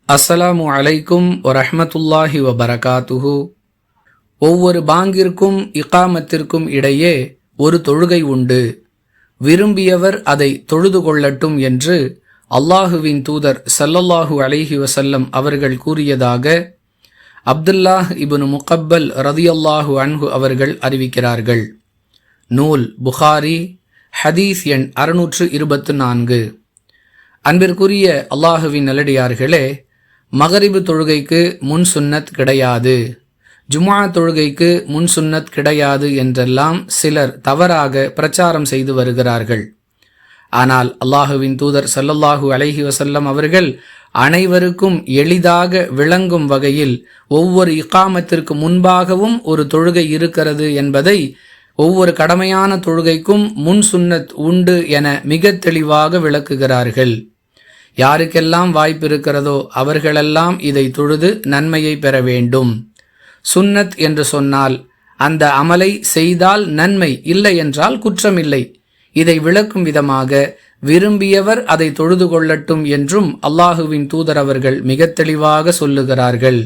அஸ்ஸலாமு அலைக்கும் வரஹ்மத்துல்லாஹி வபரகாத்துஹு. ஒவ்வொரு பாங்கிற்கும் இகாமத்திற்கும் இடையே ஒரு தொழுகை உண்டு. விரும்பியவர் அதை தொழுது கொள்ளட்டும் என்று அல்லாஹுவின் தூதர் ஸல்லல்லாஹு அலைஹி வஸல்லம் அவர்கள் கூறியதாக அப்துல்லாஹ் இப்னு முகப்பல் ரதியல்லாஹு அன்ஹு அவர்கள் அறிவிக்கிறார்கள். நூல் புகாரி, ஹதீஸ் எண் 624. அன்பிற்குரிய அல்லாஹுவின் நல்லடியார்களே, மகரிபு தொழுகைக்கு முன் சுன்னத் கிடையாது, ஜும்ஆ தொழுகைக்கு முன் சுன்னத் கிடையாது என்றெல்லாம் சிலர் தவறாக பிரச்சாரம் செய்து வருகிறார்கள். ஆனால் அல்லாஹுவின் தூதர் ஸல்லல்லாஹு அலைஹி வஸல்லம் அவர்கள் அனைவருக்கும் எளிதாக விளங்கும் வகையில் ஒவ்வொரு இகாமத்திற்கு முன்பாகவும் ஒரு தொழுகை இருக்கிறது என்பதை, ஒவ்வொரு கடமையான தொழுகைக்கும் முன் சுன்னத் உண்டு என மிக தெளிவாக விளக்குகிறார்கள். யாருக்கெல்லாம் வாய்ப்பு இருக்கிறதோ அவர்களெல்லாம் இதை தொழுது நன்மையை பெற வேண்டும். சுன்னத் என்று சொன்னால் அந்த அமலை செய்தால் நன்மை, இல்லை என்றால் குற்றமில்லை. இதை விளக்கும் விதமாக விரும்பியவர் அதை தொழுது கொள்ளட்டும் என்றும் அல்லாஹுவின் தூதர் அவர்கள் மிக தெளிவாக சொல்லுகிறார்கள்.